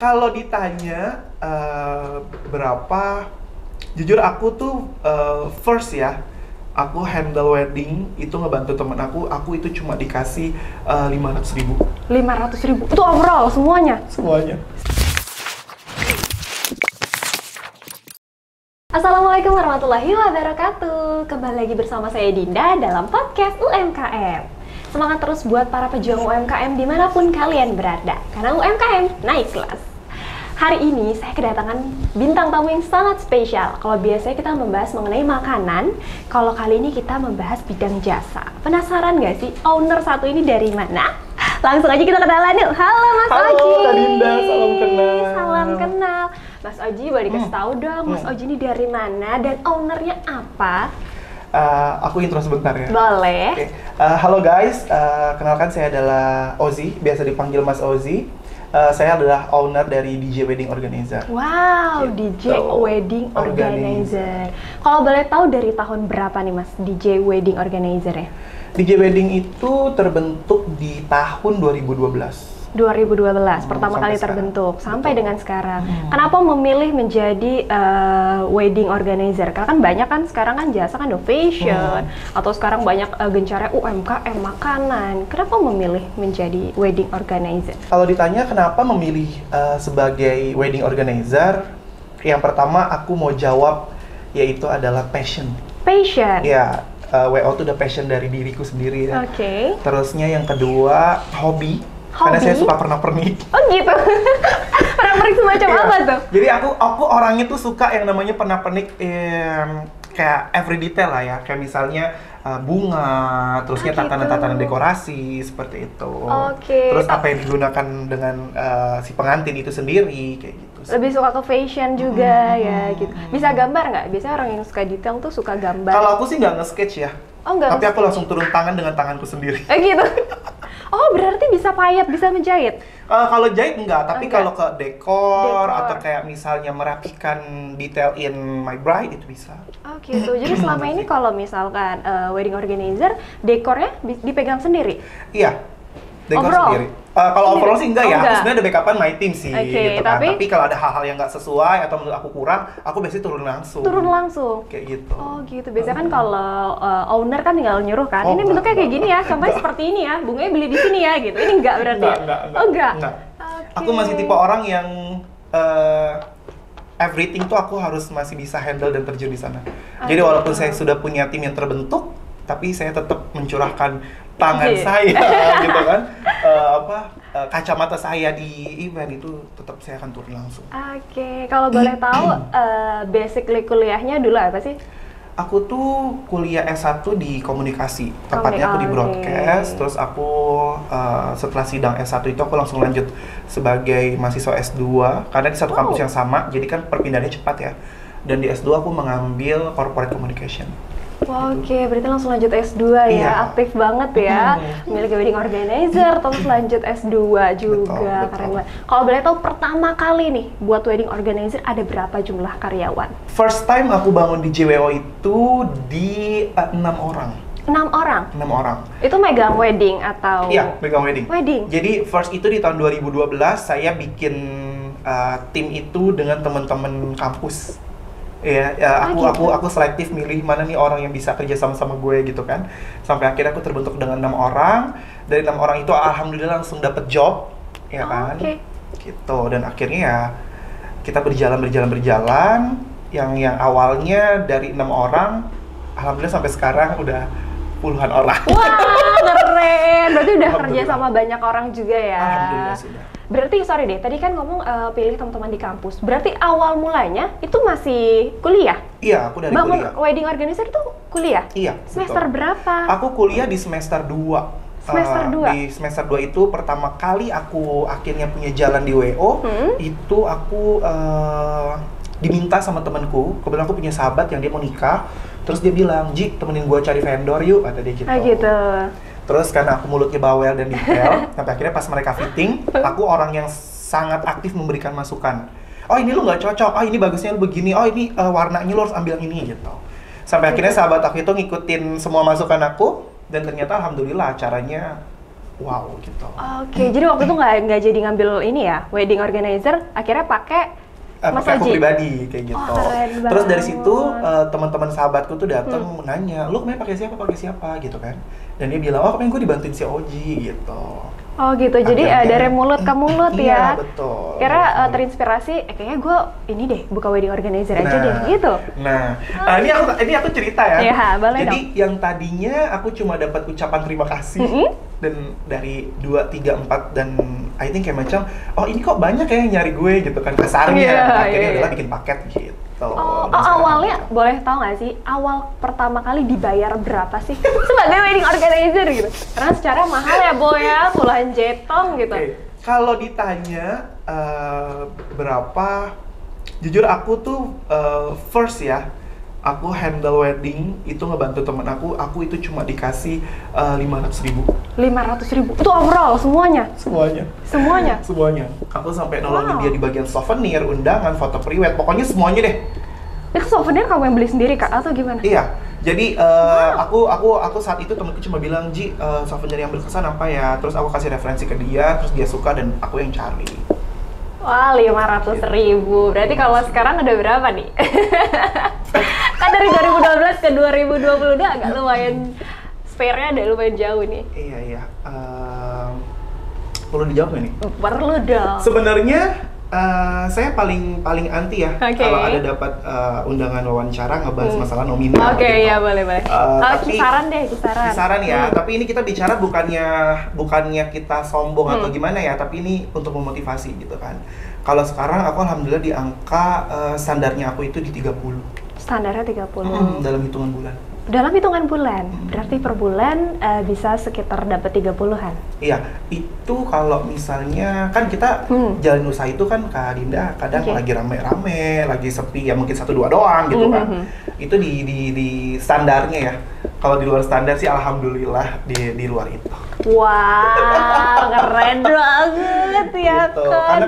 Kalau ditanya berapa, jujur aku tuh first ya, aku handle wedding itu ngebantu temen aku itu cuma dikasih 500.000. 500.000? Itu overall semuanya? Semuanya. Assalamualaikum warahmatullahi wabarakatuh. Kembali lagi bersama saya Dinda dalam podcast UMKM. Semangat terus buat para pejuang UMKM dimanapun kalian berada, karena UMKM naik kelas. Hari ini saya kedatangan bintang tamu yang sangat spesial. Kalau biasanya kita membahas mengenai makanan, kalau kali ini kita membahas bidang jasa. Penasaran nggak sih owner satu ini dari mana? Langsung aja kita kenalan yuk. Halo Mas Oji. Halo Kak Dinda, salam kenal. Salam kenal. Mas Oji, boleh dikasih tahu dong, Mas Oji ini dari mana dan ownernya apa? Aku intro sebentar ya. Boleh. Okay. Halo guys, kenalkan saya adalah Ozi, biasa dipanggil Mas Ozi. Saya adalah owner dari DJ Wedding Organizer. Wow, Gitu. DJ Wedding Organizer. Kalau boleh tahu dari tahun berapa nih Mas DJ Wedding Organizer ya? DJ Wedding itu terbentuk di tahun 2012. 2012 pertama sampai kali sekarang. terbentuk sampai Betul. dengan sekarang. Kenapa memilih menjadi wedding organizer? Karena kan banyak kan sekarang kan jasa kan fashion atau sekarang banyak gencarnya UMKM makanan. Kenapa memilih menjadi wedding organizer? Kalau ditanya kenapa memilih sebagai wedding organizer, yang pertama aku mau jawab yaitu adalah passion. Passion. Ya, WO itu udah passion dari diriku sendiri ya. Oke. Terusnya yang kedua hobi. Karena Hobi? saya suka pernak-pernik. Oh gitu. Pernak-pernik semacam Iya. apa tuh? Jadi aku orangnya tuh suka yang namanya pernak-pernik kayak every detail lah ya. Kayak misalnya bunga, terusnya gitu. tatanan-tatanan dekorasi seperti itu. Oke. Terus apa yang digunakan dengan si pengantin itu sendiri kayak gitu. Lebih suka ke fashion juga ya gitu. Bisa gambar nggak? Biasanya orang yang suka detail tuh suka gambar. Kalau aku sih nggak nge-sketch ya. Oh enggak. Tapi aku langsung turun tangan dengan tanganku sendiri. Gitu. Oh berarti bisa payet, bisa menjahit. Kalau jahit enggak, tapi Enggak. kalau ke dekor Dekor. atau kayak misalnya merapikan detail in my bride itu bisa. Oh gitu. Jadi selama ini kalau misalkan wedding organizer, dekornya dipegang sendiri. Iya, dekor Overall? sendiri. Kalau Sendiri? overall sih enggak Oh, ya, aku enggak. sebenarnya ada backupan my team sih Oke, gitu kan. tapi- Tapi kalau ada hal-hal yang nggak sesuai atau menurut aku kurang, aku biasanya turun langsung. Turun langsung. Kayak gitu. Oh gitu. Biasanya kan kalau owner kan tinggal nyuruh kan. Oh, Ini bentuknya enggak, kayak gini ya, contohnya seperti ini ya. Bunganya beli di sini ya gitu. Ini enggak berarti ya? Enggak. Oh enggak. Enggak. Oke. Aku masih tipe orang yang everything tuh aku harus masih bisa handle dan terjun di sana. Jadi Oke. walaupun saya sudah punya tim yang terbentuk, tapi saya tetap mencurahkan tangan Iya. saya gitu kan. Kacamata saya di event itu tetap saya akan turun langsung. Oke, kalau boleh tahu basically kuliahnya dulu apa sih? Aku tuh kuliah S1 di komunikasi, tepatnya aku di Oke. broadcast. Terus aku setelah sidang S1 itu aku langsung lanjut sebagai mahasiswa S2 karena di satu kampus Wow. yang sama, jadi kan perpindahannya cepat ya. Dan di S2 aku mengambil corporate communication. Wah, oke, berarti langsung lanjut S2 ya, Iya. aktif banget ya, memiliki wedding organizer, terus lanjut S2 juga, Betul. keren banget. Kalau boleh tahu pertama kali nih buat wedding organizer ada berapa jumlah karyawan? First time aku bangun di JWO itu di 6 orang. 6 orang? 6 orang. Itu megang wedding atau? Iya, megang wedding. Wedding? Jadi first itu di tahun 2012 saya bikin tim itu dengan teman-teman kampus. Ya, gitu. aku selektif milih mana nih orang yang bisa kerja sama gue gitu kan. Sampai akhirnya aku terbentuk dengan 6 orang. Dari 6 orang itu alhamdulillah langsung dapet job, ya Oh, kan? oke. Gitu. Dan akhirnya ya kita berjalan. Yang awalnya dari 6 orang, alhamdulillah sampai sekarang udah puluhan orang. Wah, keren! Berarti udah kerja Alhamdulillah. sama banyak orang juga ya? Alhamdulillah sudah. Berarti, sorry deh, tadi kan ngomong pilih teman-teman di kampus. Berarti awal mulanya itu masih kuliah? Iya, aku dari Bangun kuliah. wedding organizer itu kuliah? Iya, Semester betul. berapa? Aku kuliah di semester 2. Semester 2? Di semester 2 itu pertama kali aku akhirnya punya jalan di WO, itu aku diminta sama temanku. Kebetulan aku punya sahabat yang dia mau nikah, terus dia bilang, "Ji, temenin gua cari vendor yuk," kata dia gitu. Ah gitu. Terus karena aku mulutnya bawel dan detail, sampai akhirnya pas mereka fitting, aku orang yang sangat aktif memberikan masukan. Oh ini lu nggak cocok, oh ini bagusnya lu begini, oh ini warnanya lu harus ambil ini gitu. Sampai akhirnya sahabat aku itu ngikutin semua masukan aku, dan ternyata alhamdulillah acaranya wow gitu. Oke, jadi waktu itu nggak jadi ngambil ini ya, wedding organizer, akhirnya pakai Mas pakai aku Oji? pribadi kayak gitu. keren Terus dari banget. situ teman-teman sahabatku tuh datang nanya, lu kemarin pakai siapa gitu kan? Dan dia bilang, oh kemarin gue dibantuin si Oji gitu. Oh gitu, jadi Akhirnya- dari mulut ke mulut Iya ya. betul. Kira terinspirasi, kayaknya gue ini deh buka wedding organizer aja deh, gitu. Nah, ini aku cerita ya. Iya, boleh Jadi yang tadinya aku cuma dapat ucapan terima kasih dan dari 2, 3, 4 dan I think kayak macam, oh ini kok banyak ya yang nyari gue gitu kan kasarnya. Iya, Akhirnya iya. adalah bikin paket gitu. Oh, Dan sekarang awalnya gitu. boleh tahu nggak sih, awal pertama kali dibayar berapa sih sebagai wedding organizer gitu? Karena secara mahal ya Boy ya, puluhan jetong gitu. Oke, kalau ditanya berapa, jujur aku tuh first ya, aku handle wedding itu ngebantu temen aku itu cuma dikasih 500.000 500.000, itu overall semuanya? semuanya. Semuanya? Semuanya. Aku sampai nolongin Wow. dia di bagian souvenir, undangan, foto priwet, pokoknya semuanya deh. Itu souvenir kamu yang beli sendiri Kak, atau gimana? Iya. Jadi aku saat itu temenku cuma bilang, Ji, souvenir yang berkesan apa ya? Terus aku kasih referensi ke dia, terus dia suka dan aku yang cari. Wah, 500.000. Berarti kalau sekarang udah berapa nih? Kan dari 2012 ke 2022 agak lumayan, spare-nya ada lumayan jauh nih. Iya. Perlu dijawab nggak nih? Perlu dong. Sebenarnya saya paling anti ya Oke. kalau ada dapat undangan wawancara ngebahas masalah nominal. Oke, gitu. ya boleh. Tapi Kisaran deh, kisaran. Kisaran ya, tapi ini kita bicara bukannya kita sombong atau gimana ya, tapi ini untuk memotivasi gitu kan. Kalau sekarang aku alhamdulillah di angka standarnya aku itu di 30 Standarnya 30. dalam hitungan bulan. Dalam hitungan bulan, berarti per bulan bisa sekitar dapat 30-an. Iya, itu kalau misalnya kan kita jalan usaha itu kan Kak Dinda kadang Oke. lagi rame-rame, lagi sepi ya mungkin 1-2 doang gitu kan. Itu di standarnya ya. Kalau di luar standar sih alhamdulillah di luar itu. Wow, keren banget ya Gitu. kan.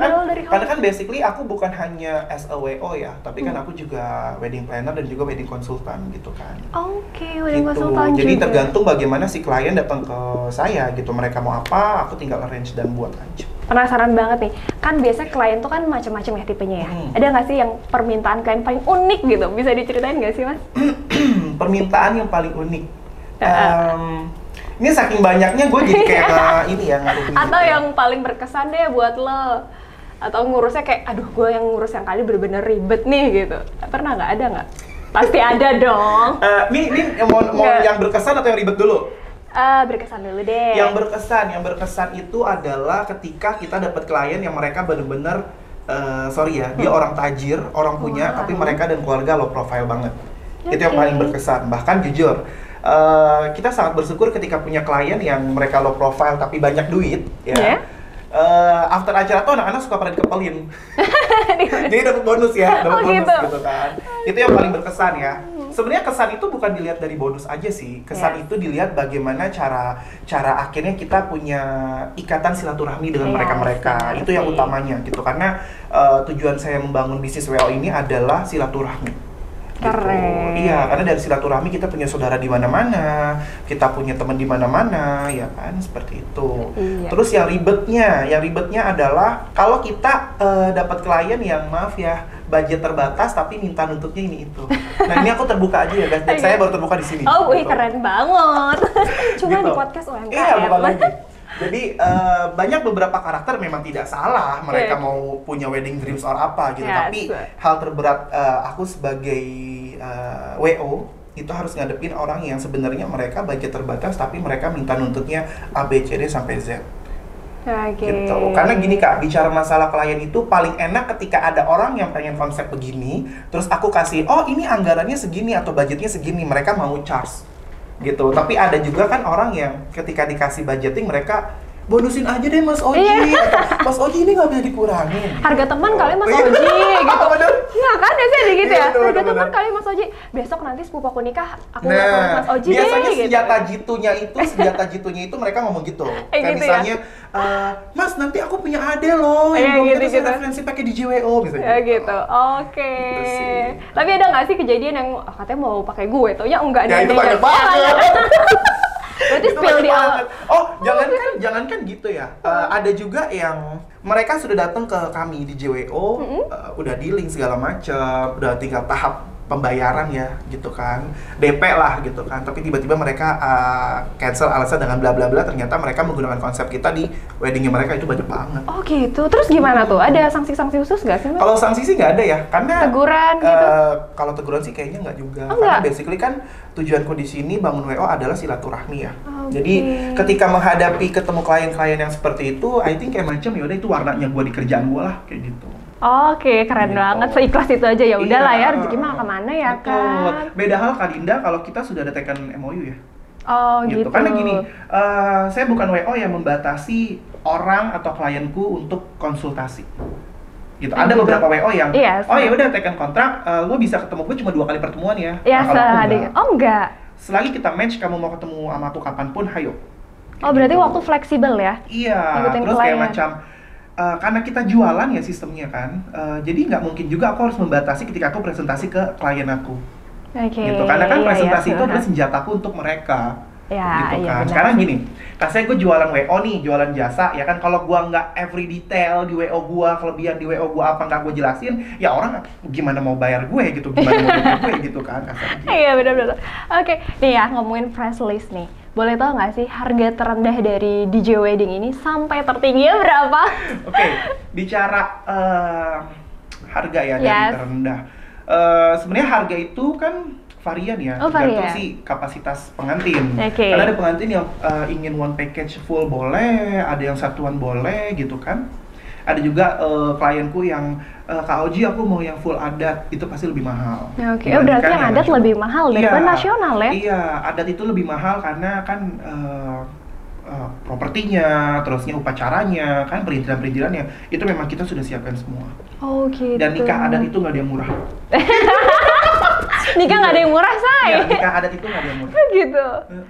Karena kan basically aku bukan hanya as a WO ya, tapi kan aku juga wedding planner dan juga wedding consultant gitu kan. Oke, wedding Gitu. konsultan Jadi juga. tergantung bagaimana si klien datang ke saya gitu. Mereka mau apa, aku tinggal arrange dan buat aja. Penasaran banget nih, kan biasanya klien tuh kan macam-macam ya tipenya ya. Ada nggak sih yang permintaan klien paling unik gitu? Bisa diceritain nggak sih Mas? Permintaan yang paling unik. Ini saking banyaknya gue jadi kayak ini ya ngaruhin. Atau gitu ya. yang paling berkesan deh buat lo? Atau ngurusnya kayak, aduh gue yang ngurus yang kali bener-bener ribet nih gitu. Pernah nggak? Ada nggak? Pasti ada dong. Ini mau Nggak. yang berkesan atau yang ribet dulu? Berkesan dulu deh. Yang berkesan itu adalah ketika kita dapat klien yang mereka bener-bener sorry ya, dia orang tajir, orang punya, tapi mereka dan keluarga low profile banget. Itu yang Oke. paling berkesan. Bahkan jujur, kita sangat bersyukur ketika punya klien yang mereka low profile tapi banyak duit, ya. Yeah. After acara tuh anak-anak suka pada dikepelin. Jadi dapat bonus ya, dapat Oh, bonus gitu. gitu kan. Itu yang paling berkesan ya. Sebenarnya kesan itu bukan dilihat dari bonus aja sih. Kesan Yes. itu dilihat bagaimana cara akhirnya kita punya ikatan silaturahmi dengan Yes, mereka-mereka. benar Itu yang sih. utamanya gitu. Karena tujuan saya membangun bisnis WO ini adalah silaturahmi. Keren. Gitu. Iya, karena dari silaturahmi kita punya saudara di mana-mana, kita punya teman di mana-mana, ya kan, seperti itu. Iya. Terus yang ribetnya adalah kalau kita dapat klien yang maaf ya, budget terbatas tapi minta nuntutnya ini itu. Nah, ini aku terbuka aja ya guys, dan saya baru terbuka di sini. Oh, wih gitu. keren banget. Cuma Gitu. di podcast UMKM. Iya, bukan lagi. Jadi banyak beberapa karakter memang tidak salah mereka Iya. mau punya wedding dreams or apa gitu, Yes. tapi hal terberat aku sebagai WO itu harus ngadepin orang yang sebenarnya mereka budget terbatas tapi mereka minta nuntutnya A B C D sampai Z Oke. gitu. Karena gini Kak, bicara masalah klien itu paling enak ketika ada orang yang pengen konsep begini, terus aku kasih, oh ini anggarannya segini atau budgetnya segini, mereka mau charge gitu. Tapi ada juga kan orang yang ketika dikasih budgeting mereka bonusin aja deh Mas Oji, Iya. atau Mas Oji ini nggak bisa dikurangin. Harga teman Gitu. kali Mas Iya. Oji gitu. Bener. Iya kan biasanya gitu Iya, ya. bener, Harga bener, teman bener. kali Mas Oji. Besok nanti sepupu aku nikah, aku datang Nah, Mas Oji biasanya deh gitu. senjata jitunya itu mereka ngomong gitu. Kayak gitu ya? misalnya, Mas nanti aku punya ade loh, Iya, yang gitu, gitu, gitu. referensi pakai di JWO bisa Ya gitu. Oke. Gitu sih. Tapi ada nggak sih kejadian yang katanya mau pakai gue, taunya enggak Ya nih, itu banyak enggak. banget. Berarti Itu spill banyak di awal. banget. Oh, jangankan gitu ya. Ada juga yang mereka sudah datang ke kami di JWO, udah dealing segala macam, udah tinggal tahap pembayaran ya gitu kan, DP lah gitu kan, tapi tiba-tiba mereka cancel alasan dengan bla bla bla, ternyata mereka menggunakan konsep kita di weddingnya mereka. Itu banyak banget. Oh gitu, terus gimana tuh? Ada sanksi-sanksi khusus nggak sih, Mbak? Kalau sanksi sih nggak ada ya, karena Teguran gitu? Kalau teguran sih kayaknya nggak juga, Oh, karena nggak? basically kan tujuanku di sini bangun WO adalah silaturahmi ya. Oke. Jadi ketika menghadapi ketemu klien-klien yang seperti itu, I think kayak macam yaudah itu warnanya gue di kerjaan gue lah kayak gitu. Oke, keren Gitu. banget. Seikhlas itu aja ya udahlah Iya, ya, rezeki mah kemana ya betul. kan? Beda hal Kak Dinda kalau kita sudah ada tekan MOU ya. Oh gitu. Karena gini, saya bukan WO yang membatasi orang atau klienku untuk konsultasi. Gitu. Ada Gitu. beberapa WO yang Iya, oh ya udah tekan kontrak, lo bisa ketemu gue cuma 2 kali pertemuan ya. Ya Nah, kalau aku sehari. enggak. Oh enggak. Selagi kita match, kamu mau ketemu sama aku kapanpun, hayo. Oh Kayak berarti gitu. waktu fleksibel ya? Iya, Ngikutin terus kayak klien. macam karena kita jualan ya sistemnya kan, jadi nggak mungkin juga aku harus membatasi ketika aku presentasi ke klien aku. Oke. Gitu. Karena kan iya, presentasi iya, itu adalah senjataku untuk mereka. Ya, Gitu iya, kan. benar Sekarang sih. gini, kasih gue jualan WO nih, jualan jasa, ya kan kalau gua nggak every detail di WO gua, kelebihan di WO gua apa nggak gue jelasin, ya orang gimana mau bayar gue gitu, gimana mau bayar gue gitu kan, kasarnya gitu. Iya benar-benar. Oke, nih ya ngomongin price list nih. Boleh tahu nggak sih harga terendah dari DJ Wedding ini sampai tertingginya berapa? Oke, bicara harga ya dari Yes. terendah. Sebenarnya harga itu kan varian ya, Oh, tergantung varian. sih kapasitas pengantin. Oke. Karena ada pengantin yang ingin one package full boleh, ada yang satuan boleh gitu kan. Ada juga klienku yang Kak Oji aku mau yang full adat, itu pasti lebih mahal. Ya, oke. Oh, berarti yang adat nasional. lebih mahal daripada nasional ya? Iya, adat itu lebih mahal karena kan propertinya, terusnya upacaranya, kan perizinan-perizinannya, itu memang kita sudah siapkan semua. Oh gitu. Dan nikah adat itu nggak ada yang murah. Nikah nggak ada yang murah, say. Ya, nikah adat itu nggak ada yang murah. Gitu.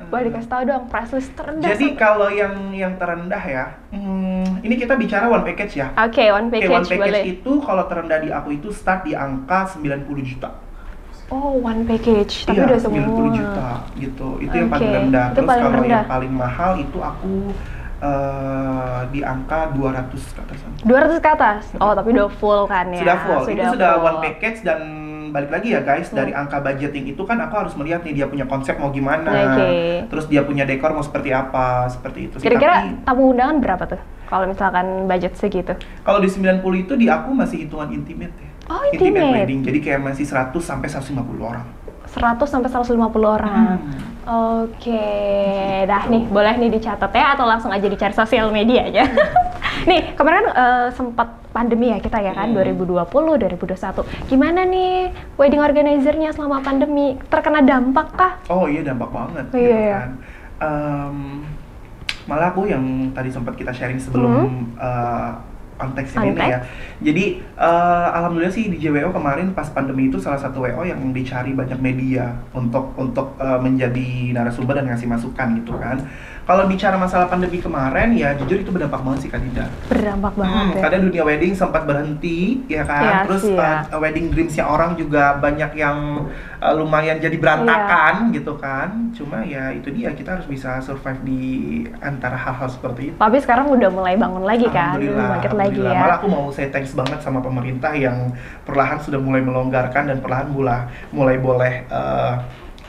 Boleh dikasih tahu dong price list terendah. Jadi kalau yang terendah ya, ini kita bicara one package ya. Oke, one Oke, package, one package boleh. itu kalau terendah di aku itu start di angka 90 juta. Oh, one package, tapi Iya, udah semua. 90 juta gitu. Itu yang Oke, paling rendah. itu Terus paling kalau rendah. yang paling mahal itu aku di angka 200 ke atasan. 200 ke atas? Oh, tapi udah full kan ya? Sudah full. Itu sudah full. one package dan balik lagi ya guys, dari angka budgeting itu kan aku harus melihat nih dia punya konsep mau gimana. Oke. Terus dia punya dekor mau seperti apa, seperti itu sih. Kira-kira Tapi tamu undangan berapa tuh? Kalau misalkan budget segitu? kalau di 90 itu di aku masih hitungan intimate ya. Oh, intimate. wedding. Jadi kayak masih 100 sampai 150 orang. 100 sampai 150 orang. Oke, dah nih boleh nih dicatat ya atau langsung aja dicari sosial media aja. Nih kemarin sempat pandemi ya kita ya kan 2020, 2021. Gimana nih wedding organizer-nya selama pandemi? Terkena dampak kah? Oh iya, dampak banget Iya, gitu iya. kan. Malah aku yang tadi sempat kita sharing sebelum konteks ini Konteks. ya. Jadi alhamdulillah sih di JWO kemarin pas pandemi itu salah satu WO yang dicari banyak media untuk menjadi narasumber dan ngasih masukan gitu kan. Kalau bicara masalah pandemi kemarin ya jujur itu berdampak banget sih Kak Dinda. Berdampak banget ya. Karena dunia wedding sempat berhenti ya kan. Iya Terus sih, ya. wedding dreamsnya orang juga banyak yang lumayan jadi berantakan Iya. gitu kan. Cuma ya itu dia, kita harus bisa survive di antara hal-hal seperti itu. Tapi sekarang udah mulai bangun lagi kan, bangkit lagi Alhamdulillah. ya. Malah aku mau say thanks banget sama pemerintah yang perlahan sudah mulai melonggarkan dan perlahan mulai boleh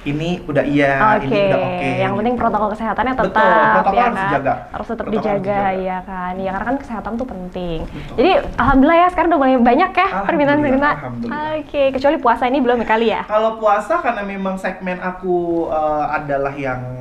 ini udah iya, Oke, ini udah oke. yang penting protokol kesehatannya tetap Betul, protokol ya harus kan? dijaga. Harus tetap Protokol harus dijaga dijaga. ya kan. Ya karena kan kesehatan tuh penting. Betul. Jadi alhamdulillah ya sekarang udah mulai banyak ya Alhamdulillah, permintaan-permintaan. alhamdulillah. Oke, kecuali puasa ini belum kali ya. Kalau puasa karena memang segmen aku adalah yang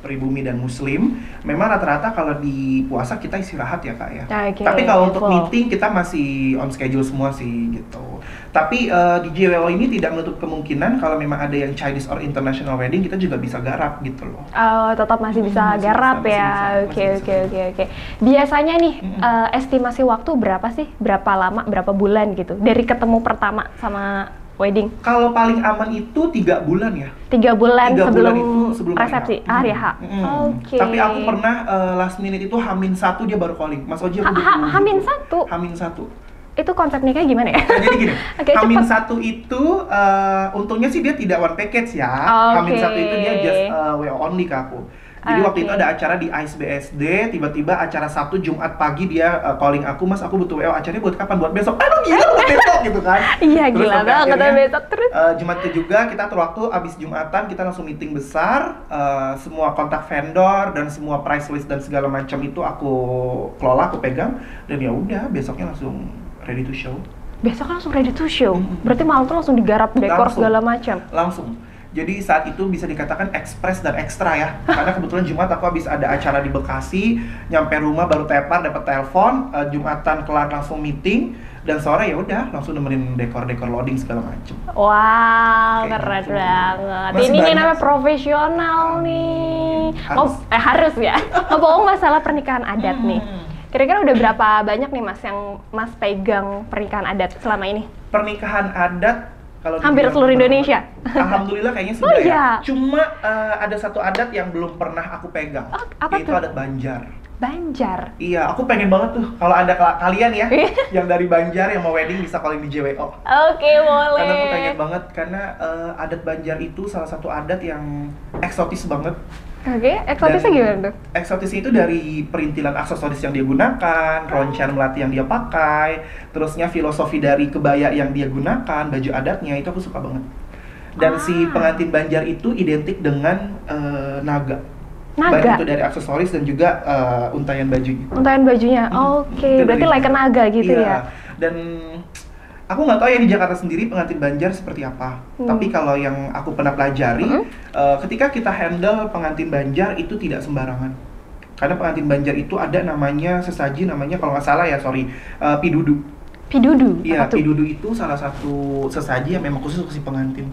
pribumi dan muslim, memang rata-rata kalau di puasa kita istirahat ya Kak ya. Oke, Tapi kalau untuk full. meeting kita masih on schedule semua sih gitu. Tapi di JWO ini tidak menutup kemungkinan kalau memang ada yang Chinese or international wedding kita juga bisa garap gitu loh. Oh, tetap masih bisa Masih garap bisa, ya. masih Oke, bisa, oke, oke, oke. Biasanya nih Mm-mm. estimasi waktu berapa sih? Berapa lama, berapa bulan gitu dari ketemu pertama sama wedding? Kalau paling aman itu 3 bulan ya. 3 bulan 3 sebelum, bulan itu sebelum resepsi, hari H. Oke. Tapi aku pernah last minute itu H-1 dia baru calling. Mas Oji aku butuh. Hamin satu. H-1. itu konsep nikahnya gimana ya? Nah, jadi gini, Agak Hamin cepet. 1 itu untungnya sih dia tidak one package ya. Hamin 1 itu dia just WO only ke aku. Jadi waktu itu ada acara di ICE BSD, tiba-tiba acara Sabtu Jumat pagi dia calling aku, Mas aku butuh WO, acaranya buat kapan? Buat besok. Aduh gila buat besok gitu kan. Iya Terus gila sampai banget akhirnya, besok terus. Jumat itu juga kita atur waktu, abis Jumatan kita langsung meeting besar, semua kontak vendor dan semua price list dan segala macam itu aku kelola, aku pegang, dan ya udah besoknya langsung ready to show. Besok langsung ready to show. Berarti malam tuh langsung digarap dekor Langsung. segala macam. Langsung. Jadi saat itu bisa dikatakan ekspres dan ekstra ya. Karena kebetulan Jumat aku habis ada acara di Bekasi, nyampe rumah baru tepar, dapat telepon, Jumatan kelar langsung meeting, dan sore ya udah langsung nemenin dekor-dekor loading segala macem. Wow, Kayak keren gitu. banget. Masih Ini nih banyak namanya sih. profesional nih. Harus. Harus ya. Ngomong masalah pernikahan adat nih. Kira-kira udah berapa banyak nih Mas yang Mas pegang pernikahan adat selama ini? Pernikahan adat kalau Hampir dibilang seluruh berapa? Indonesia. Alhamdulillah kayaknya Oh, sudah iya. ya. Cuma ada satu adat yang belum pernah aku pegang, Oh, apa yaitu tuh? adat Banjar. Banjar. Iya, aku pengen banget tuh kalau ada kalian ya yang dari Banjar yang mau wedding bisa calling di JWO. Oke, boleh. Karena aku pengen banget karena adat Banjar itu salah satu adat yang eksotis banget. Oke, eksotisnya Dan gimana tuh? Eksotis itu dari perintilan aksesoris yang dia gunakan, roncan melati yang dia pakai, terusnya filosofi dari kebaya yang dia gunakan, baju adatnya itu aku suka banget. Dan si pengantin Banjar itu identik dengan naga. Baik Naga. itu dari aksesoris dan juga untayan bajunya. Untayan bajunya. Oke, Itu berarti dari- like a naga gitu Iya. ya. Dan aku nggak tahu ya di Jakarta sendiri pengantin Banjar seperti apa. Tapi kalau yang aku pernah pelajari, ketika kita handle pengantin Banjar itu tidak sembarangan. Karena pengantin Banjar itu ada namanya sesaji, namanya kalau nggak salah ya, pidudu. Pidudu. Iya, apa tuh? pidudu itu salah satu sesaji yang memang khusus untuk si pengantin.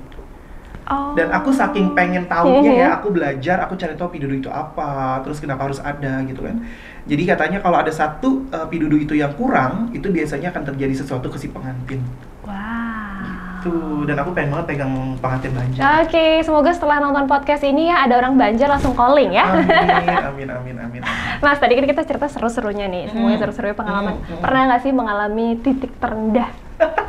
Oh. Dan aku saking pengen tahunya ya, aku belajar, aku cari tahu pidudu itu apa, terus kenapa harus ada gitu kan. Jadi katanya kalau ada satu pidudu itu yang kurang, itu biasanya akan terjadi sesuatu ke si pengantin. Wow. Tuh, dan aku pengen banget pegang pengantin Banjar. Oke, semoga setelah nonton podcast ini ya ada orang Banjar langsung calling ya. Amin. Mas, tadi kan kita cerita seru-serunya nih, semuanya seru-serunya pengalaman. Pernah nggak sih mengalami titik terendah?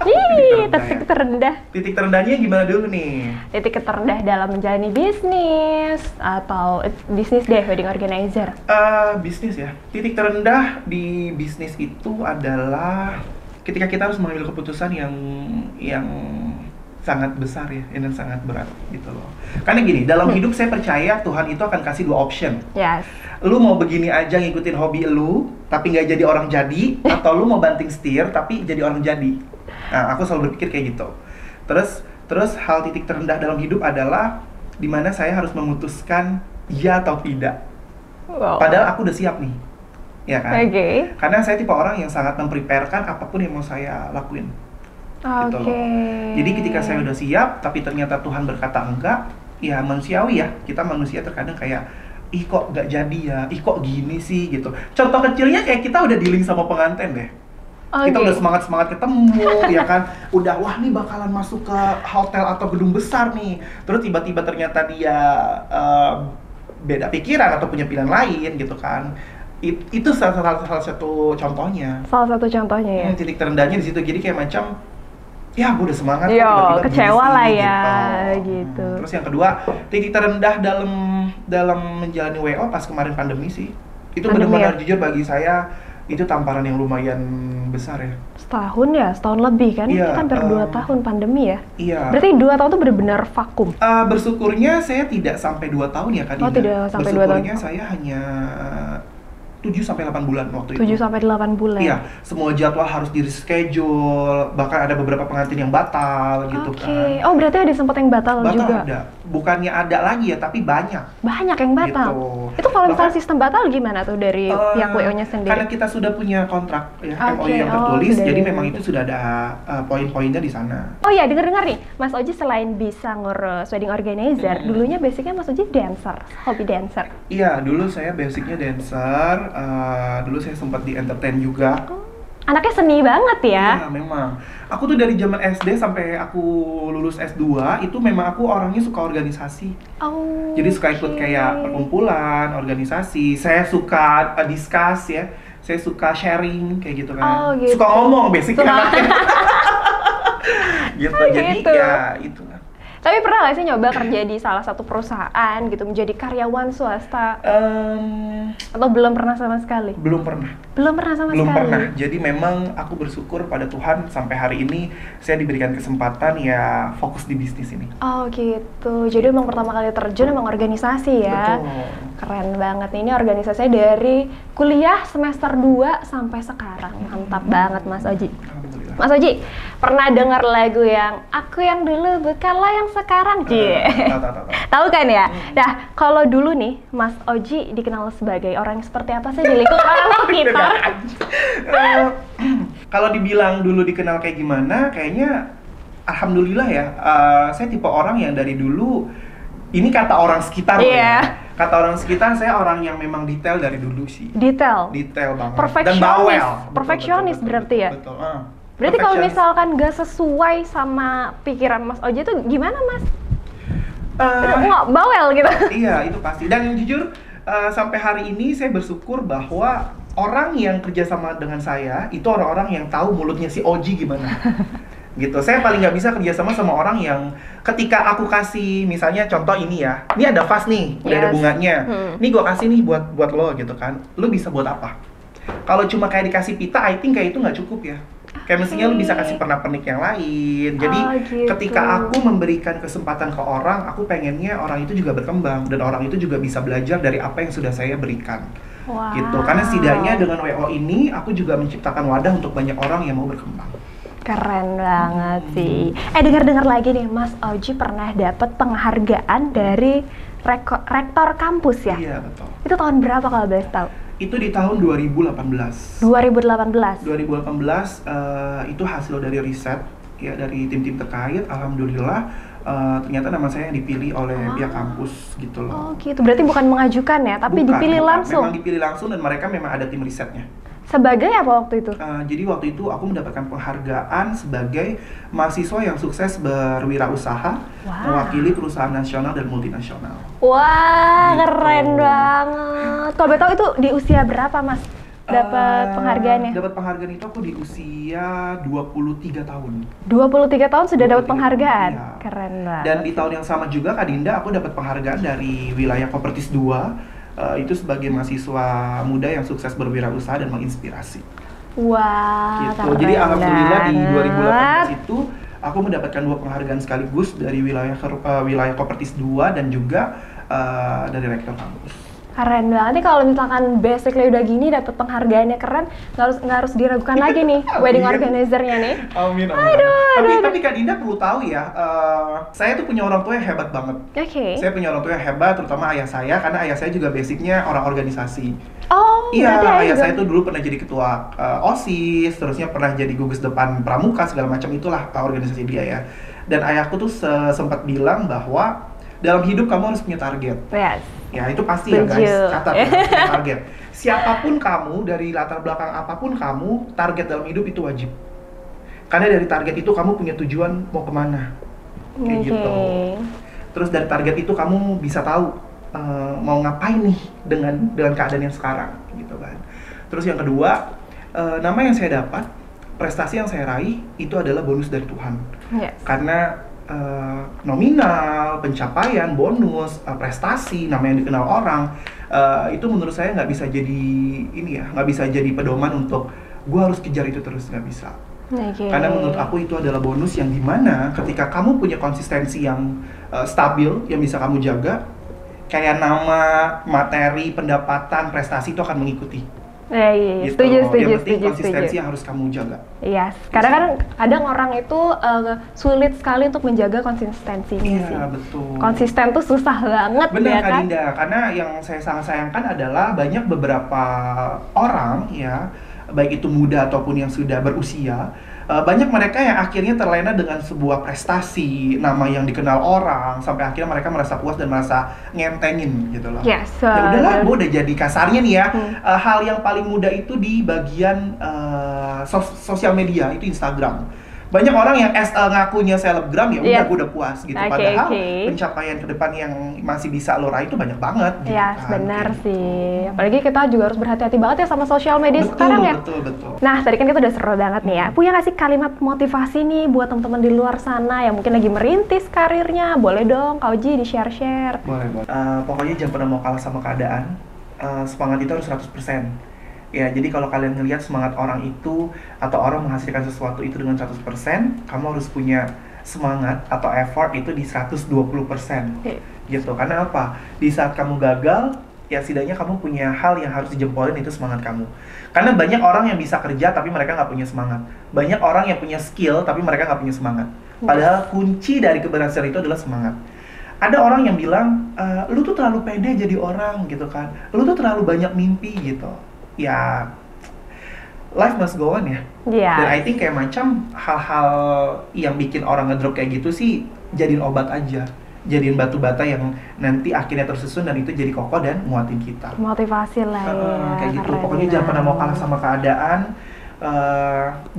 Ih, titik terendah. Titik terendahnya gimana dulu nih? Titik terendah dalam menjalani bisnis atau bisnis deh, wedding organizer. Bisnis ya. Titik terendah di bisnis itu adalah ketika kita harus mengambil keputusan yang sangat besar ya, dan sangat berat gitu loh. Karena gini, dalam hidup saya percaya Tuhan itu akan kasih 2 option. Yes. Lu mau begini aja ngikutin hobi lu, tapi nggak jadi orang jadi, atau lu mau banting setir tapi jadi orang jadi. Nah, aku selalu berpikir kayak gitu. Terus hal titik terendah dalam hidup adalah dimana saya harus memutuskan ya atau tidak. Wow. Padahal aku udah siap nih, ya kan? Oke. Karena saya tipe orang yang sangat mempreparekan apapun yang mau saya lakuin. Gitu Oke. loh. Jadi ketika saya udah siap, tapi ternyata Tuhan berkata enggak, ya manusiawi ya. Kita manusia terkadang kayak, ih kok nggak jadi ya, ih kok gini sih gitu. Contoh kecilnya kayak kita udah dealing sama pengantin deh. Kita udah semangat ketemu, ya kan? Udah, wah nih bakalan masuk ke hotel atau gedung besar nih. Terus tiba-tiba ternyata dia beda pikiran atau punya pilihan lain gitu kan. Itu salah satu contohnya. Salah satu contohnya ya. Titik terendahnya di situ. Jadi kayak macam ya gue udah semangat kok, Yo, tiba-tiba kecewa begini lah sih, ya, gitu. Terus yang kedua, titik terendah dalam menjalani WO pas kemarin pandemi sih. Itu Pandemi benar-benar ya? jujur bagi saya itu tamparan yang lumayan besar ya. Setahun ya, setahun lebih kan? Iya, Kita hampir 2 tahun pandemi ya. Iya. Berarti 2 tahun tuh benar-benar vakum. Bersyukurnya saya tidak sampai 2 tahun ya Kak Dinda. Oh, tidak sampai 2 tahun. Bersyukurnya saya hanya 7-8 bulan waktu 7 itu. sampai 8 bulan. Iya, semua jadwal harus di reschedule, bahkan ada beberapa pengantin yang batal gitu Oke. kan. Oh, berarti ada sempat yang batal juga. Ada. Bukannya ada lagi ya, tapi banyak. Banyak yang batal. Gitu. Itu kalau misalnya Bahkan, sistem batal gimana tuh dari pihak WO-nya sendiri? Karena kita sudah punya kontrak ya, MOU Oke, yang tertulis, sudah jadi ada. memang itu sudah ada poin-poinnya di sana. Oh ya, dengar-dengar nih, Mas Oji selain bisa ngurus wedding organizer, dulunya basicnya Mas Oji dancer, hobi dancer. Iya, dulu saya basicnya dancer, dulu saya sempat di entertain juga. Anaknya seni banget ya? Iya, memang. Aku tuh dari zaman SD sampai aku lulus S2, itu memang aku orangnya suka organisasi. Oh. Jadi suka ikut kayak perkumpulan, organisasi. Saya suka discuss ya. saya suka sharing kayak gitu kan. Oh, gitu. Suka ngomong basicnya anaknya. Gitu, Oh, jadi gitu. ya itulah. Tapi pernah nggak sih nyoba kerja di salah satu perusahaan gitu, menjadi karyawan swasta? Atau belum pernah sama sekali? Belum pernah. Belum pernah sama Belum sekali? pernah. Jadi memang aku bersyukur pada Tuhan sampai hari ini saya diberikan kesempatan ya fokus di bisnis ini. Oh gitu, jadi emang pertama kali terjun emang organisasi ya? Betul. Keren banget nih, ini organisasinya dari kuliah semester 2 sampai sekarang. Mantap banget Mas Oji. Alhamdulillah. Mas Oji, pernah dengar lagu yang Aku Yang Dulu Bukanlah Yang Sekarang? Tahu. Tahu kan ya? Nah, kalau dulu nih, Mas Oji dikenal sebagai orang yang seperti apa sih di lingkungan sekitar? Kalau dibilang dulu dikenal kayak gimana, kayaknya alhamdulillah ya. Saya tipe orang yang dari dulu, ini kata orang sekitar loh Iya. ya. Kata orang sekitar, saya orang yang memang detail dari dulu sih. Detail? Detail banget. Dan Perfeksionis. bawel. Perfeksionis Betul, berarti ya? Betul. Berarti kalau Perfeksionis. misalkan gak sesuai sama pikiran Mas Oji itu gimana Mas? Eh, Nggak bawel gitu? Iya, itu pasti. Dan jujur, sampai hari ini saya bersyukur bahwa orang yang kerjasama dengan saya itu orang-orang yang tahu mulutnya si Oji gimana. Gitu. Saya paling nggak bisa kerjasama sama orang yang ketika aku kasih, misalnya contoh ini ya, ini ada vas nih, udah ada Yes. bunganya. Ini gua kasih nih buat lo gitu kan. Lo bisa buat apa? Kalau cuma kayak dikasih pita, I think kayak itu nggak cukup ya. Kayak mestinya lu bisa kasih pernak-pernik yang lain. Jadi Oh, gitu. ketika aku memberikan kesempatan ke orang, aku pengennya orang itu juga berkembang dan orang itu juga bisa belajar dari apa yang sudah saya berikan. Wow. Gitu. Karena setidaknya dengan WO ini aku juga menciptakan wadah untuk banyak orang yang mau berkembang. Keren banget sih. Dengar-dengar lagi nih, Mas Oji pernah dapat penghargaan dari rektor kampus ya? Iya, betul. Itu tahun berapa kalau boleh tahu? Itu di tahun 2018. 2018. 2018 itu hasil dari riset ya dari tim-tim terkait. Alhamdulillah ternyata nama saya yang dipilih oleh pihak kampus gitu Oh loh. gitu, berarti bukan mengajukan ya, tapi Bukan, dipilih bukan. langsung? Memang dipilih langsung dan mereka memang ada tim risetnya. Sebagai apa waktu itu? Jadi waktu itu aku mendapatkan penghargaan sebagai mahasiswa yang sukses berwirausaha, Wah. mewakili perusahaan nasional dan multinasional. Wah, Gitu. keren banget. Kalau boleh tahu itu di usia berapa Mas dapat penghargaannya? Dapat penghargaan itu aku di usia 23 tahun. 23 tahun sudah dapat 23 penghargaan? iya. Keren banget. Dan di tahun yang sama juga Kak Dinda, aku dapat penghargaan dari wilayah Kopertis 2. Itu sebagai mahasiswa muda yang sukses berwirausaha dan menginspirasi. Wah, Gitu. keren Jadi alhamdulillah di banget. 2018 itu aku mendapatkan 2 penghargaan sekaligus dari wilayah Kopertis 2 dan juga dari rektor kampus. Keren banget nih kalau misalkan basically udah gini dapat penghargaannya keren, nggak harus diragukan lagi nih wedding Amin. organizer-nya nih. Amin. Tapi Kak Dinda perlu tahu ya, saya tuh punya orang tua yang hebat banget. Oke. Saya punya orang tua yang hebat, terutama ayah saya, karena ayah saya juga basicnya orang organisasi. Oh, Iya, berarti ayah juga- saya tuh dulu pernah jadi ketua OSIS, terusnya pernah jadi gugus depan pramuka, segala macam itulah organisasi dia ya. Dan ayahku tuh sempat bilang bahwa dalam hidup kamu harus punya target. Yes. Ya itu pasti ya guys, Setuju. catat ya, punya target. Siapapun kamu, dari latar belakang apapun kamu, target dalam hidup itu wajib. Karena dari target itu kamu punya tujuan mau kemana, kayak Oke. gitu. Terus dari target itu kamu bisa tahu mau ngapain nih dengan keadaan yang sekarang, gitu kan. Terus yang kedua, nama yang saya dapat, prestasi yang saya raih itu adalah bonus dari Tuhan. Yes. Karena nominal, pencapaian, bonus, prestasi, nama yang dikenal orang, itu menurut saya nggak bisa jadi ini ya, nggak bisa jadi pedoman untuk gue harus kejar itu terus, nggak bisa. Oke. Karena menurut aku itu adalah bonus yang dimana ketika kamu punya konsistensi yang stabil, yang bisa kamu jaga, kayak nama, materi, pendapatan, prestasi itu akan mengikuti. Iya, Gitu. setuju, Yang penting setuju. konsistensi yang harus kamu jaga. Iya, karena kan kadang orang itu sulit sekali untuk menjaga konsistensinya sih. Iya, betul. Konsisten tuh susah banget Benar ya Kak kan? Dinda, karena yang saya sangat sayangkan adalah banyak beberapa orang ya, baik itu muda ataupun yang sudah berusia, banyak mereka yang akhirnya terlena dengan sebuah prestasi, nama yang dikenal orang, sampai akhirnya mereka merasa puas dan merasa ngentengin gitu loh. Yes, Ya udahlah, betul. gue udah jadi kasarnya nih ya, hal yang paling mudah itu di bagian sosial media, itu Instagram. Banyak orang yang ngakunya selebgram ya udah Iya. gue udah puas gitu. Oke, Padahal oke. pencapaian ke depan yang masih bisa lo raih itu banyak banget gitu Ya, kan. benar Kayak sih. gitu. Apalagi kita juga harus berhati-hati banget ya sama sosial media sekarang ya. Betul. Nah, tadi kan kita udah seru banget nih ya. Punya nggak sih kalimat motivasi nih buat teman-teman di luar sana yang mungkin lagi merintis karirnya? Boleh dong, Kak Uji di-share-share. Boleh. Pokoknya jangan pernah mau kalah sama keadaan. Semangat itu harus 100%. Ya, jadi kalau kalian ngelihat semangat orang itu atau orang menghasilkan sesuatu itu dengan 100%, kamu harus punya semangat atau effort itu di 120%. Oke. Gitu. Karena apa? Di saat kamu gagal, ya setidaknya kamu punya hal yang harus dijempolin, itu semangat kamu. Karena banyak orang yang bisa kerja tapi mereka nggak punya semangat. Banyak orang yang punya skill tapi mereka nggak punya semangat. Padahal kunci dari keberhasilan itu adalah semangat. Ada orang yang bilang, lu tuh terlalu pede jadi orang gitu kan. Lu tuh terlalu banyak mimpi gitu. Ya, life must go on ya. Iya. Dan I think kayak macam hal-hal yang bikin orang ngedrop kayak gitu sih jadiin obat aja. Jadiin batu bata yang nanti akhirnya tersusun dan itu jadi kokoh dan nguatin kita. Motivasi lah ya. Kayak gitu. keren Pokoknya jangan pernah mau kalah sama keadaan.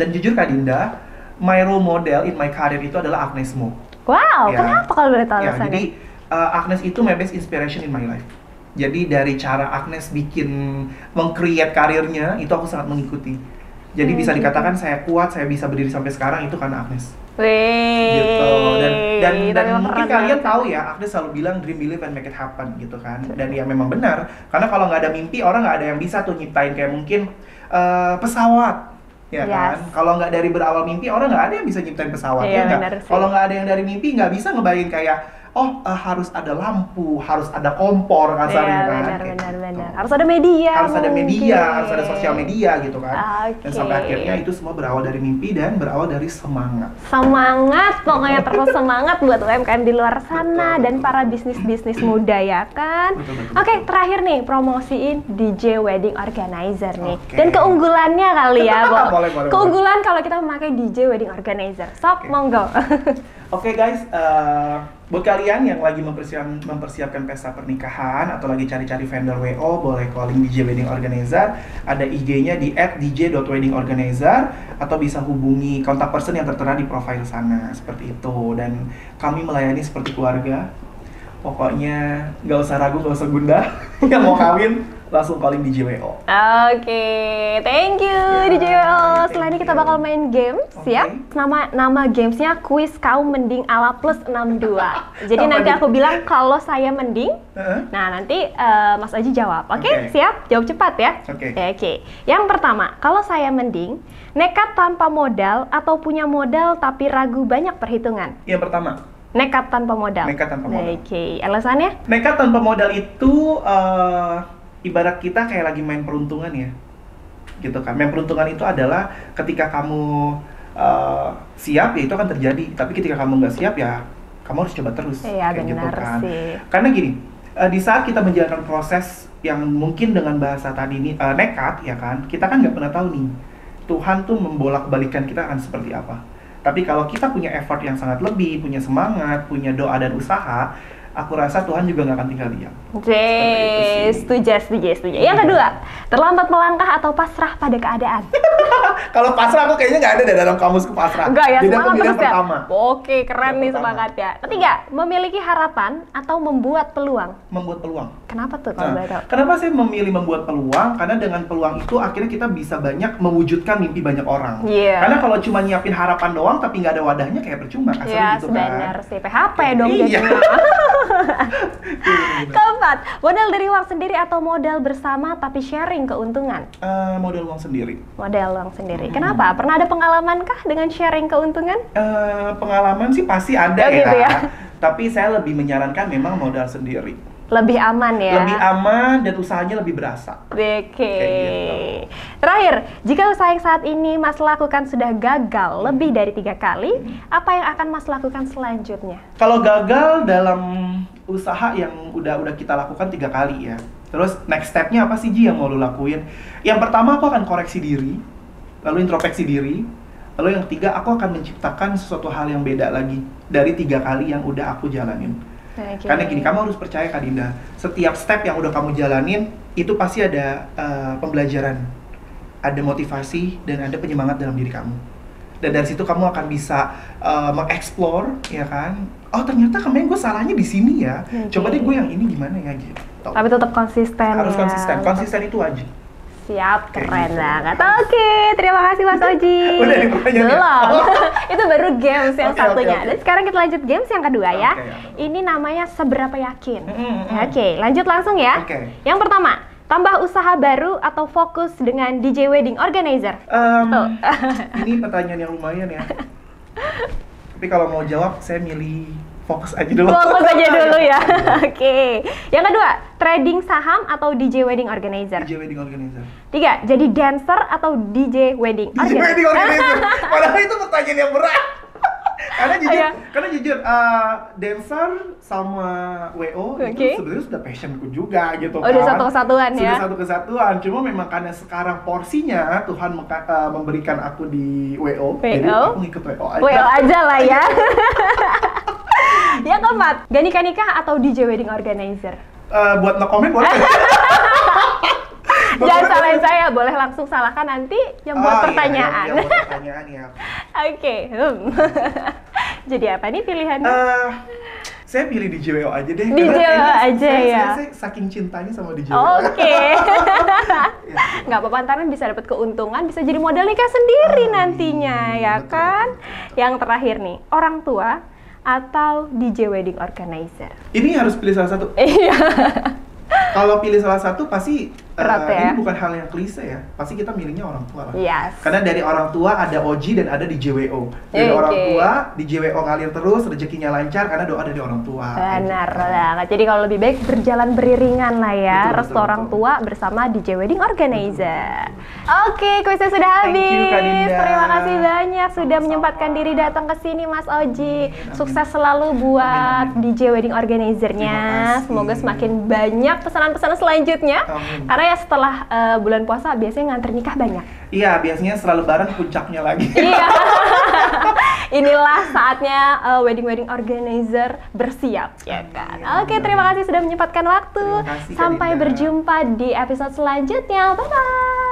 Dan jujur Kak Dinda, my role model in my career itu adalah Agnes Mo. Wow, Ya. kenapa kalau boleh tahu Ya, alasannya? jadi Agnes itu my best inspiration in my life. Jadi dari cara Agnes meng-create karirnya, itu aku sangat mengikuti. Jadi bisa dikatakan saya kuat, saya bisa berdiri sampai sekarang itu karena Agnes. Wih. Gitu. Dan tapi mungkin keren kalian banget. tahu ya, Agnes selalu bilang dream, believe, and make it happen gitu kan. Dan ya memang benar, karena kalau nggak ada mimpi, orang nggak ada yang bisa tuh nyiptain kayak mungkin pesawat. Ya kan, Yes. kalau nggak dari berawal mimpi, orang nggak ada yang bisa nyiptain pesawat. Iya, Ya nggak? benar sih. Kalau nggak ada yang dari mimpi, nggak bisa ngebayangin kayak harus ada lampu, harus ada kompor kasarnya Iya, kan. benar. Gitu. Harus ada media. Harus ada media, mungkin. harus ada sosial media gitu kan. Oke. Dan sampai akhirnya itu semua berawal dari mimpi dan berawal dari semangat. Semangat, pokoknya terus semangat buat UMKM di luar sana Betul, dan betul. para bisnis-bisnis muda ya kan. Betul. Oke, terakhir nih promosiin DJ Wedding Organizer nih. Oke. Dan keunggulannya kali ya, Bo. Boleh. Keunggulan kalau kita memakai DJ Wedding Organizer. Sob, Oke. monggo. Oke guys, buat kalian yang lagi mempersiapkan pesta pernikahan atau lagi cari-cari vendor WO, boleh calling DJ Wedding Organizer. Ada IG-nya di @dj.weddingorganizer atau bisa hubungi kontak person yang tertera di profile sana, seperti itu. Dan kami melayani seperti keluarga. Pokoknya nggak usah ragu, nggak usah gundah. Yang mau kawin langsung calling DJ WO. Oke, thank you Ya, DJ WO. thank Setelah ini kita you. bakal main game, Oke. siap? Nama gamesnya kuis kaum mending ala plus 62. Jadi Apa nanti nih? aku bilang kalau saya mending, Heeh. nah nanti Mas Aji jawab. Oke, Oke. siap? Jawab cepat ya. Oke. Oke. Yang pertama, kalau saya mending, nekat tanpa modal atau punya modal tapi ragu banyak perhitungan? Yang pertama, Nekat tanpa modal. Nekat tanpa modal. Oke, alasannya? nekat tanpa modal itu ibarat kita kayak lagi main peruntungan ya, gitu kan. Main peruntungan itu adalah ketika kamu siap ya itu akan terjadi, tapi ketika kamu nggak siap ya kamu harus coba terus. Iya, kayak gitu benar kan. sih. Karena gini, di saat kita menjalankan proses yang mungkin dengan bahasa tadi ini nekat ya kan, kita kan nggak pernah tahu nih Tuhan tuh membolak-balikan kita akan seperti apa. Tapi kalau kita punya effort yang sangat lebih, punya semangat, punya doa dan usaha, aku rasa Tuhan juga nggak akan tinggal diam. Setuju. Yang kedua, terlambat melangkah atau pasrah pada keadaan? Kalau pasrah aku kayaknya nggak ada deh dalam kamusku pasrah. Enggak ya, Jadi aku semangat bilang terus ya. pertama, Oke, keren Yang nih pertama. semangat ya. Ketiga, memiliki harapan atau membuat peluang. membuat peluang. Kenapa tuh kalau boleh tahu? Kenapa saya memilih membuat peluang? Karena dengan peluang itu akhirnya kita bisa banyak mewujudkan mimpi banyak orang. Iya. Karena kalau cuma nyiapin harapan doang tapi nggak ada wadahnya kayak percuma, kasarnya Ya, gitu kan. benar sih. PHP dong Iya. jadinya. Keempat, modal dari uang sendiri atau modal bersama tapi sharing keuntungan? Modal uang sendiri. Modal uang sendiri. Kenapa? Pernah ada pengalaman kah dengan sharing keuntungan? Pengalaman sih pasti ada Oh, ya. gitu ya. Tapi saya lebih menyarankan memang modal sendiri. Lebih aman ya? Lebih aman dan usahanya lebih berasa. Oke. gitu. Terakhir, jika usaha yang saat ini Mas lakukan sudah gagal lebih dari 3 kali, apa yang akan Mas lakukan selanjutnya? Kalau gagal dalam usaha yang udah kita lakukan 3 kali ya, terus next stepnya apa sih Ji yang mau lu lakuin? Yang pertama aku akan koreksi diri, lalu introspeksi diri, lalu yang ketiga aku akan menciptakan sesuatu hal yang beda lagi dari 3 kali yang udah aku jalanin. Oke. Karena gini, kamu harus percaya Kak Dinda, setiap step yang udah kamu jalanin itu pasti ada pembelajaran, ada motivasi dan ada penyemangat dalam diri kamu. Dan dari situ kamu akan bisa mengeksplor, ya kan? Oh ternyata kemarin gue salahnya di sini ya. Coba deh gue yang ini gimana ya gitu. Tapi tetap konsisten. Harus ya. konsisten itu aja. Siap, keren gitu. banget. Oke, terima kasih Mas Oji. Udah nih pertanyaannya. Belum. Itu baru games yang Oke, satunya. oke. Dan sekarang kita lanjut games yang kedua ya. Oke. Ini namanya seberapa yakin. Oke, lanjut langsung ya. Oke. Yang pertama, tambah usaha baru atau fokus dengan DJ wedding organizer? Tuh. Ini pertanyaan yang lumayan ya. Tapi kalau mau jawab, saya milih fokus aja dulu. Fokus aja dulu ya. Oke. Yang kedua, trading saham atau DJ wedding organizer? DJ wedding organizer. 3, jadi dancer atau DJ wedding DJ wedding organizer. Padahal itu pertanyaan yang berat. Karena jujur, dancer sama WO itu sebenarnya sudah passionku juga gitu kan. Udah satu kesatuan ya. Sudah satu kesatuan. Cuma memang karena sekarang porsinya Tuhan memberikan aku di WO. Jadi aku ngikut WO aja. WO aja lah ya. Yang keempat, gak nikah atau DJ wedding organizer? Buat no comment boleh. Jangan salahin saya, boleh langsung salahkan nanti yang buat pertanyaan. Yang buat pertanyaan ya. Oke. Jadi apa nih pilihannya? Saya pilih DJ WO aja deh. DJ WO aja ya. Saya saking cintanya sama DJ WO. Oke. Nggak apa-apa, ntar bisa dapat keuntungan, bisa jadi modal nikah sendiri nantinya, ya kan? Yang terakhir nih, orang tua atau DJ wedding organizer? Ini harus pilih salah satu. Iya. Kalau pilih salah satu pasti ya? ini bukan hal yang klise ya. Pasti kita milihnya orang tua lah. Yes. Karena dari orang tua ada OG dan ada DJ WO. Dari orang tua, DJ WO ngalir terus, rezekinya lancar karena doa dari orang tua. Benar banget. Jadi kalau lebih baik berjalan beriringan lah ya. Restu orang tua bersama DJ wedding organizer. Oke, kuisnya sudah habis. Thank you, Kak Dinda. Terima kasih banyak sudah menyempatkan diri datang ke sini Mas Oji. Sukses selalu buat DJ wedding organizernya. Semoga semakin banyak pesanan-pesanan selanjutnya. Karena ya setelah bulan puasa biasanya nganter nikah banyak. Iya, biasanya setelah lebaran puncaknya lagi. Iya. Inilah saatnya wedding organizer bersiap, ya kan? Oke, terima kasih sudah menyempatkan waktu. Terima kasih, Kak Sampai Dinda. berjumpa di episode selanjutnya. Bye-bye.